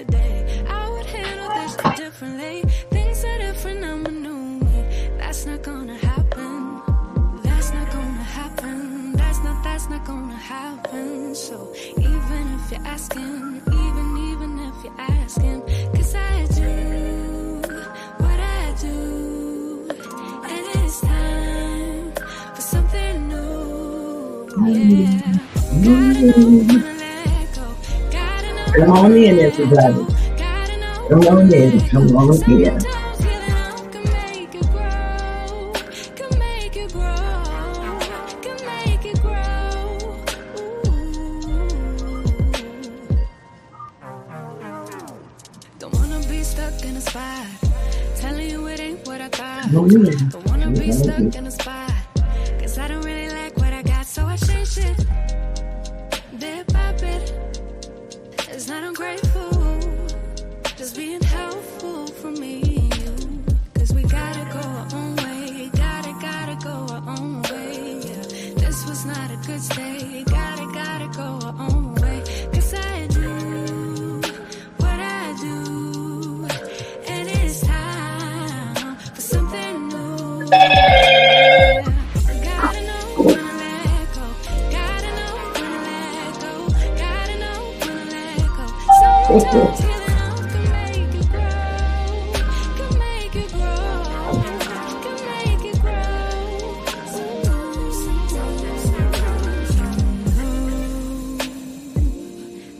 today. I would handle this differently. Things are different, I'm a new me. That's not gonna happen. That's not gonna happen. That's not gonna happen. So even if you're asking, even if you're asking, 'cause I do what I do, and it's time for something new. Yeah. Gotta know when to let go. Gotta know. Come on in, everybody. Come on in. Come on in. Don't wanna be stuck in a spot, telling you it ain't what I thought. Come on in. Don't wanna be stuck in a spot, 'cause I don't really like what I got, so I changed it. Bit by bit, it's not ungrateful, just being helpful for me and you. 'Cause we gotta go our own way, gotta go our own way. Yeah. This was not a good stay, gotta go our own way. 'Cause I do what I do, and it's time for something new. Yeah. Gotta know when to let go, gotta know when to let go, gotta know when to let go. Sometimes healing up can make it grow, can make it grow, can make it grow.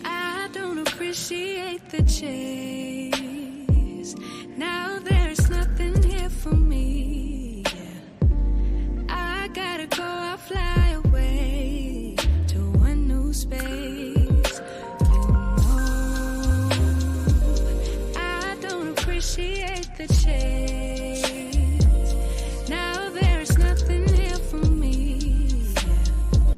I don't appreciate the chase. Now there's nothing here for me. Yeah. I gotta go, I'll fly away to a new space. You know, I don't appreciate the chase. Now there's nothing here for me. Yeah.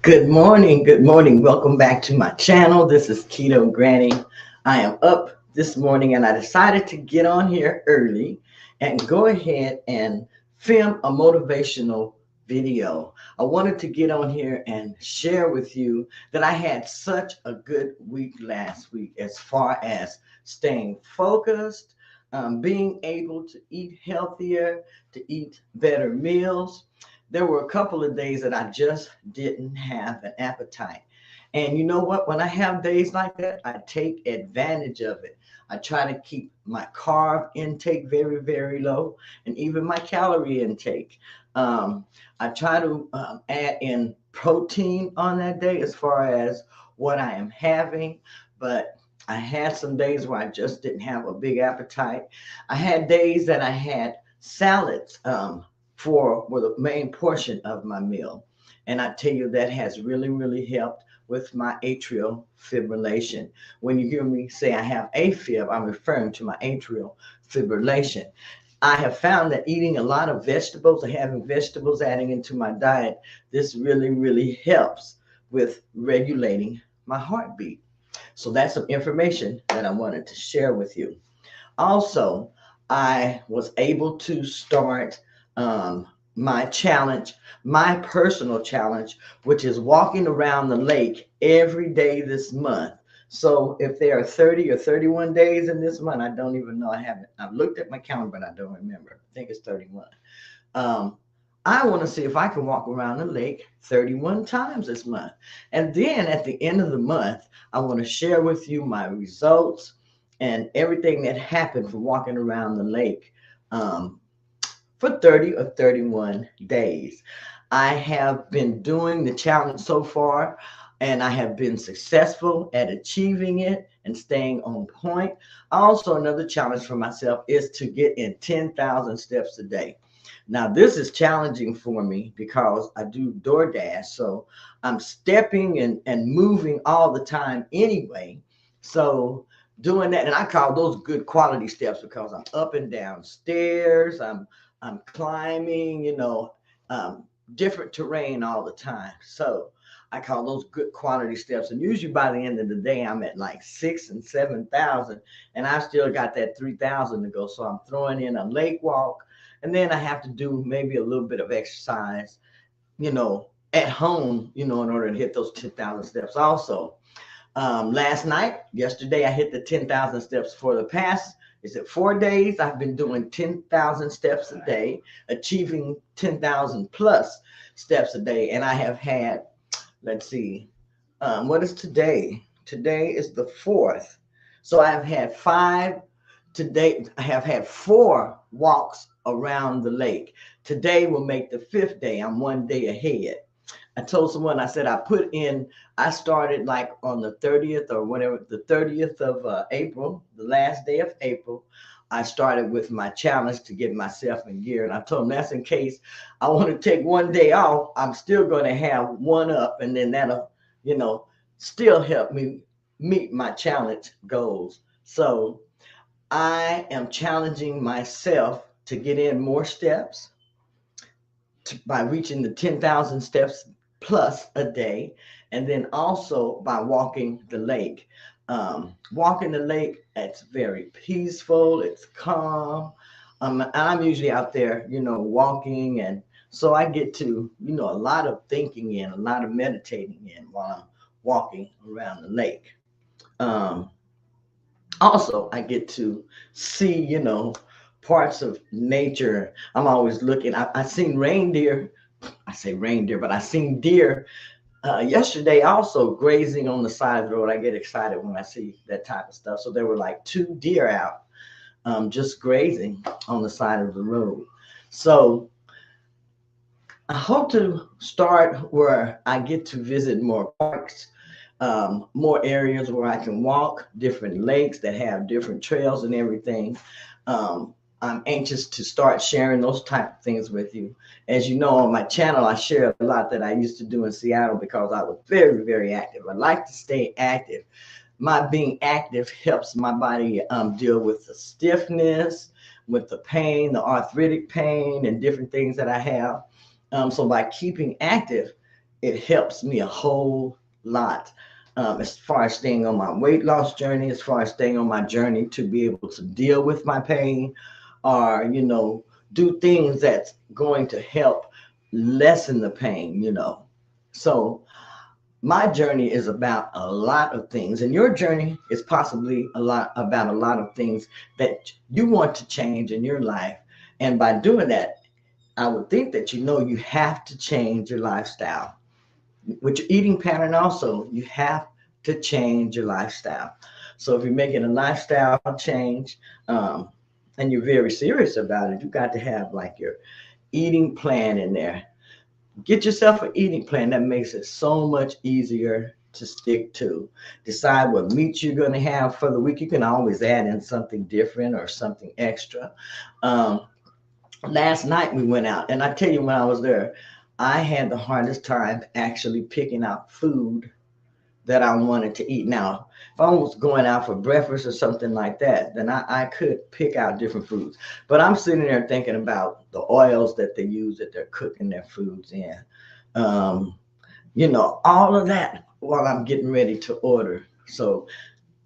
Good morning. Good morning. Welcome back to my channel. This is Keto Granny. I am up this morning and I decided to get on here early and go ahead and film a motivational video. I wanted to get on here and share with you that I had such a good week last week as far as staying focused, being able to eat healthier, to eat better meals. There were a couple of days that I just didn't have an appetite. And you know what? When I have days like that, I take advantage of it. I try to keep my carb intake very, very low, and even my calorie intake. I try to add in protein on that day as far as what I am having, but I had some days where I just didn't have a big appetite. I had days that I had salads for the main portion of my meal. And I tell you, that has really, really helped with my atrial fibrillation. When you hear me say I have AFib, I'm referring to my atrial fibrillation. I have found that eating a lot of vegetables or having vegetables adding into my diet, this really, really helps with regulating my heartbeat. So that's some information that I wanted to share with you. Also, I was able to start my challenge, my personal challenge, which is walking around the lake every day this month. So if there are 30 or 31 days in this month, I don't even know. I've looked at my calendar, but I don't remember. I think it's 31. I want to see if I can walk around the lake 31 times this month. And then at the end of the month, I want to share with you my results and everything that happened from walking around the lake for 30 or 31 days. I have been doing the challenge so far, and I have been successful at achieving it and staying on point. Also, another challenge for myself is to get in 10,000 steps a day. Now, this is challenging for me because I do DoorDash, so I'm stepping and moving all the time anyway. So doing that, and I call those good quality steps because I'm up and down stairs, I'm climbing, different terrain all the time. So I call those good quality steps. And usually by the end of the day, I'm at like 6,000 and 7,000, and I still got that 3,000 to go. So I'm throwing in a lake walk And then I have to do maybe a little bit of exercise, at home, in order to hit those 10,000 steps also. Yesterday, I hit the 10,000 steps. For the past, 4 days? I've been doing 10,000 steps a day, achieving 10,000 plus steps a day. And I have had, let's see, what is today? Today is the 4th. So I've had I have had 4 walks around the lake. Today will make the 5th day. I'm one day ahead. I told someone, I said, I started like on the 30th or whatever, the 30th of April, the last day of April. I started with my challenge to get myself in gear. And I told them that's in case I want to take one day off. I'm still going to have one up, and then that'll, still help me meet my challenge goals. So I am challenging myself to get in more steps by reaching the 10,000 steps plus a day, and then also by walking the lake. Walking the lake, it's very peaceful, it's calm. I'm usually out there, walking, and so I get to, a lot of thinking in, a lot of meditating in while I'm walking around the lake. Um, Also, I get to see, parts of nature. I'm always looking. I seen reindeer. I say reindeer, but I seen deer yesterday also grazing on the side of the road. I get excited when I see that type of stuff. So there were like 2 deer out just grazing on the side of the road. So I hope to start where I get to visit more parks, more areas where I can walk, different lakes that have different trails and everything. I'm anxious to start sharing those type of things with you. As you know, on my channel, I share a lot that I used to do in Seattle because I was very, very active. I like to stay active. My being active helps my body deal with the stiffness, with the pain, the arthritic pain, and different things that I have. So by keeping active, it helps me a whole lot. As far as staying on my weight loss journey, as far as staying on my journey to be able to deal with my pain, or do things that's going to help lessen the pain. So my journey is about a lot of things, and your journey is possibly a lot of things that you want to change in your life. And by doing that, I would think that you have to change your lifestyle. With your eating pattern also, you have to change your lifestyle. So if you're making a lifestyle change, and you're very serious about it, you got to have like your eating plan in there. Get yourself an eating plan that makes it so much easier to stick to. Decide what meat you're going to have for the week. You can always add in something different or something extra. Last night we went out, and I tell you, when I was there, I had the hardest time actually picking out food that I wanted to eat. Now, if I was going out for breakfast or something like that, then I could pick out different foods. But I'm sitting there thinking about the oils that they use that they're cooking their foods in. Um, all of that while I'm getting ready to order. So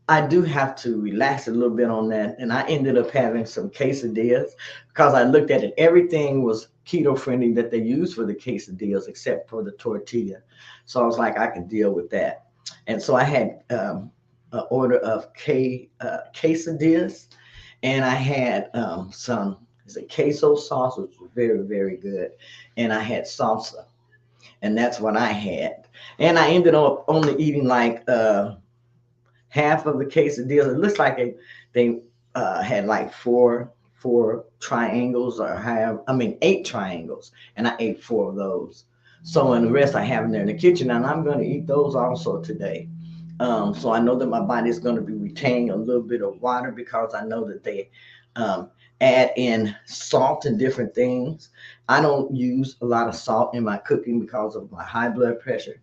I do have to relax a little bit on that. And I ended up having some quesadillas because I looked at it. Everything was keto friendly that they use for the quesadillas except for the tortilla. So I was like, I can deal with that. And so I had an order of quesadillas, and I had some queso sauce, which was very, very good. And I had salsa, and that's what I had. And I ended up only eating like half of the quesadillas. It looks like they had like four triangles, or 8 triangles, and I ate 4 of those. So, and the rest I have in there in the kitchen, and I'm going to eat those also today. So I know that my body is going to be retaining a little bit of water because I know that they add in salt and different things. I don't use a lot of salt in my cooking because of my high blood pressure.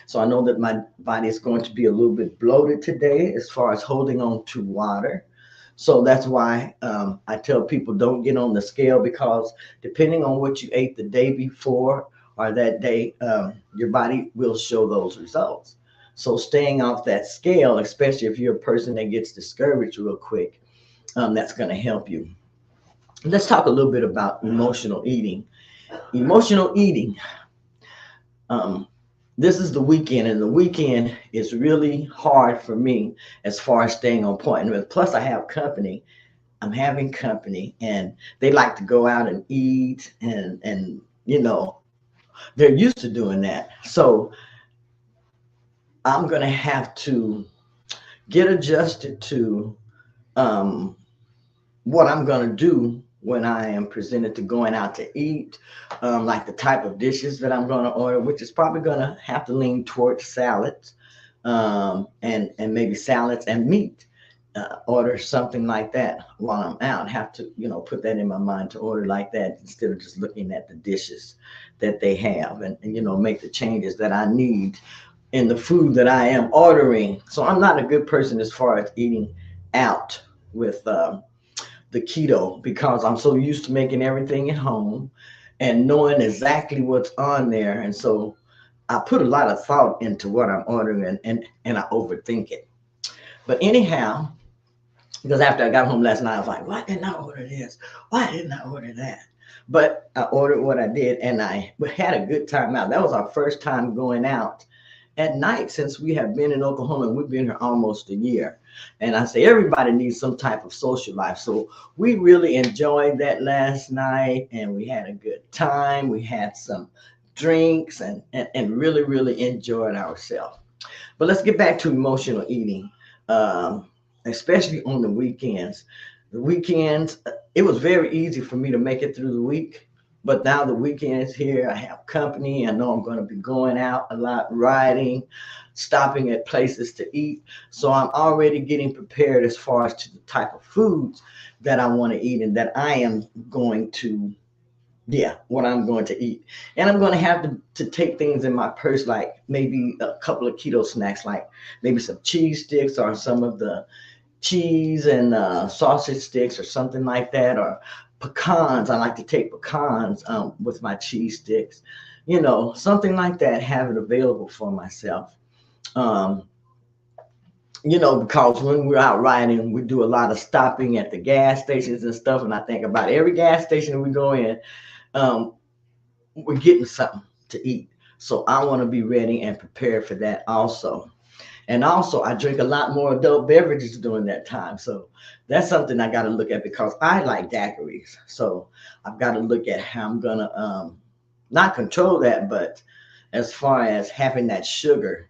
So I know that my body is going to be a little bit bloated today as far as holding on to water. So that's why I tell people don't get on the scale, because depending on what you ate the day before or that day, your body will show those results. So staying off that scale, especially if you're a person that gets discouraged real quick, that's going to help you. let's talk a little bit about emotional eating. Emotional eating. Um, this is the weekend, and the weekend is really hard for me as far as staying on point. And plus, I have company. I'm having company, and they like to go out and eat, and they're used to doing that. So I'm gonna have to get adjusted to um, what I'm going to do when I am presented to going out to eat, like the type of dishes that I'm going to order, which is probably going to have to lean towards salads, and maybe salads and meat. Order something like that while I'm out. Have to, put that in my mind to order like that instead of just looking at the dishes that they have, and make the changes that I need in the food that I am ordering. So I'm not a good person as far as eating out with the keto because I'm so used to making everything at home and knowing exactly what's on there. And so I put a lot of thought into what I'm ordering, and I overthink it. But anyhow, because after I got home last night, I was like, why didn't I order this? Why didn't I order that? But I ordered what I did, and I had a good time out. That was our first time going out at night since we have been in Oklahoma, and we've been here almost a year. And I say everybody needs some type of social life. So we really enjoyed that last night, and we had a good time. We had some drinks, and really, really enjoyed ourselves. But let's get back to emotional eating, um, especially on the weekends. The weekends, it was very easy for me to make it through the week. But now the weekend is here. I have company. I know I'm going to be going out a lot, riding, stopping at places to eat. So I'm already getting prepared as far as to the type of foods that I want to eat and that I am going to, yeah, what I'm going to eat. And I'm going to have to take things in my purse, like maybe a couple of keto snacks, like maybe some cheese sticks or some of the cheese and sausage sticks or something like that, or pecans. I like to take pecans with my cheese sticks, something like that, have it available for myself. Um, because when we're out riding, we do a lot of stopping at the gas stations and stuff. And I think about every gas station we go in, um, we're getting something to eat. So I want to be ready and prepared for that also. And also, I drink a lot more adult beverages during that time. So that's something I got to look at because I like daiquiris. So I've got to look at how I'm going to not control that, but as far as having that sugar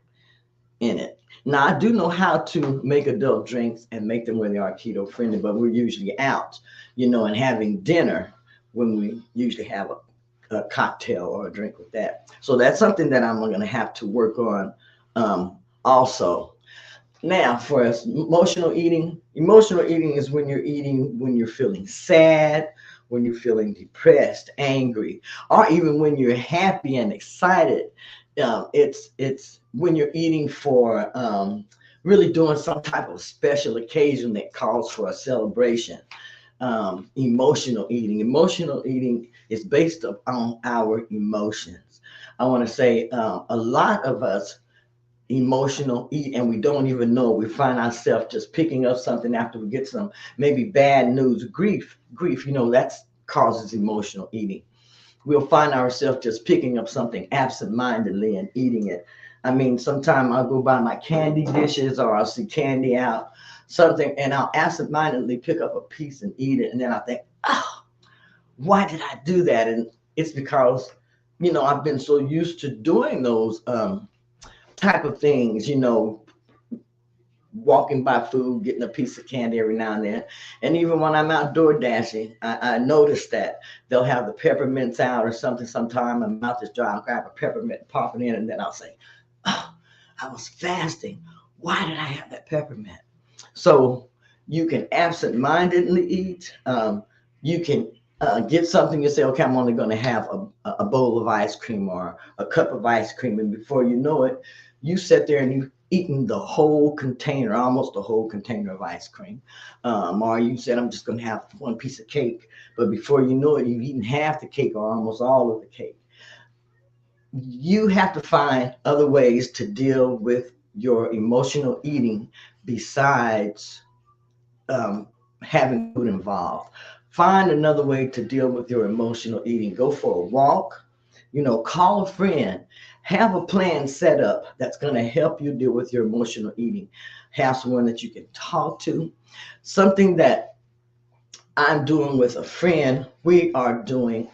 in it. Now, I do know how to make adult drinks and make them where they are keto friendly, but we're usually out, and having dinner when we usually have a cocktail or a drink with that. So that's something that I'm going to have to work on also. Now, for us, emotional eating is when you're eating when you're feeling sad, when you're feeling depressed, angry, or even when you're happy and excited. It's when you're eating for really doing some type of special occasion that calls for a celebration. Emotional eating is based on our emotions. I want to say a lot of us emotional eat and we don't even know. We find ourselves just picking up something after we get some maybe bad news, grief, that causes emotional eating. We'll find ourselves just picking up something absentmindedly and eating it. I mean, sometimes I'll go by my candy dishes or I'll see candy out, something, and I'll absentmindedly pick up a piece and eat it. And then I think, oh, why did I do that? And it's because, I've been so used to doing those type of things, walking by food, getting a piece of candy every now and then. And even when I'm outdoor dashing, I notice that they'll have the peppermints out or something. Sometime my mouth is dry, I'll grab a peppermint, pop it in, and then I'll say, oh, I was fasting. Why did I have that peppermint? So you can absent-mindedly eat. You can get something, you say, okay, I'm only going to have a bowl of ice cream or a cup of ice cream. And before you know it, you sit there and you've eaten the whole container, almost the whole container of ice cream. Or you said, I'm just going to have one piece of cake. But before you know it, you've eaten half the cake or almost all of the cake. You have to find other ways to deal with your emotional eating besides having food involved. Find another way to deal with your emotional eating. Go for a walk, call a friend, have a plan set up that's going to help you deal with your emotional eating. Have someone that you can talk to. Something that I'm doing with a friend, we are doing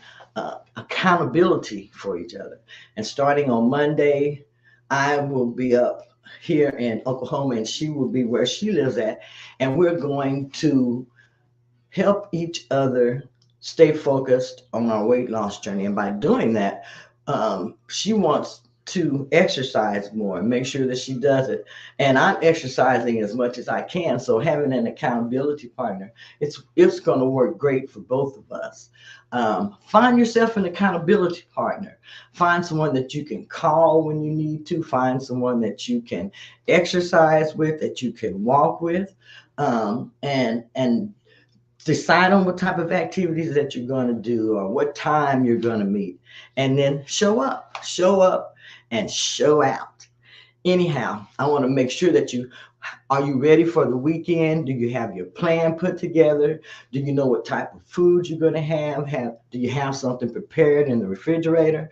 accountability for each other. And starting on Monday, I will be up here in Oklahoma and she will be where she lives at. And we're going to help each other stay focused on our weight loss journey. And by doing that, she wants to exercise more and make sure that she does it. And I'm exercising as much as I can. So having an accountability partner, it's going to work great for both of us. Find yourself an accountability partner. Find someone that you can call when you need to. Find someone that you can exercise with, that you can walk with, and decide on what type of activities that you're going to do or what time you're going to meet, and then show up and show out. Anyhow, I want to make sure that are you ready for the weekend? Do you have your plan put together? Do you know what type of food you're going to have? Do you have something prepared in the refrigerator?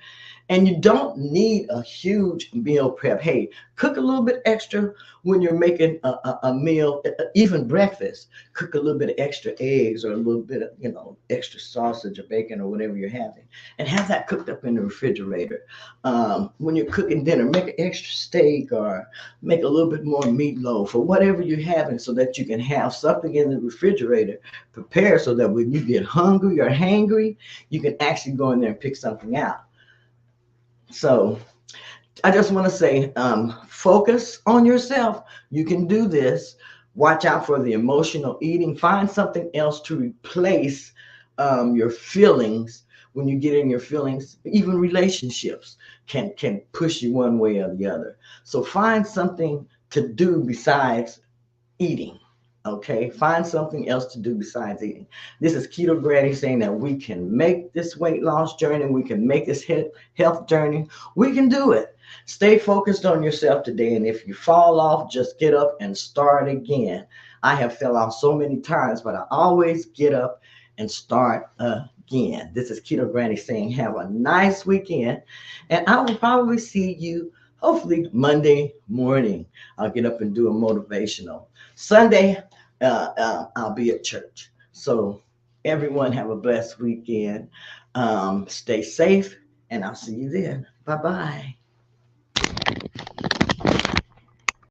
And you don't need a huge meal prep. Hey, cook a little bit extra when you're making a meal, even breakfast. Cook a little bit of extra eggs or a little bit of, extra sausage or bacon or whatever you're having. And have that cooked up in the refrigerator. When you're cooking dinner, make an extra steak or make a little bit more meatloaf or whatever you're having so that you can have something in the refrigerator prepared so that when you get hungry or hangry, you can actually go in there and pick something out. So I just want to say, focus on yourself. You can do this. Watch out for the emotional eating. Find something else to replace your feelings when you get in your feelings. Even relationships can push you one way or the other. So find something to do besides eating. Okay, find something else to do besides eating. This is Keto Granny saying that we can make this weight loss journey. We can make this health journey. We can do it. Stay focused on yourself today. And if you fall off, just get up and start again. I have fell off so many times, but I always get up and start again. This is Keto Granny saying have a nice weekend. And I will probably see you hopefully Monday morning. I'll get up and do a motivational. Sunday, I'll be at church. So everyone have a blessed weekend. Stay safe, and I'll see you then. Bye-bye.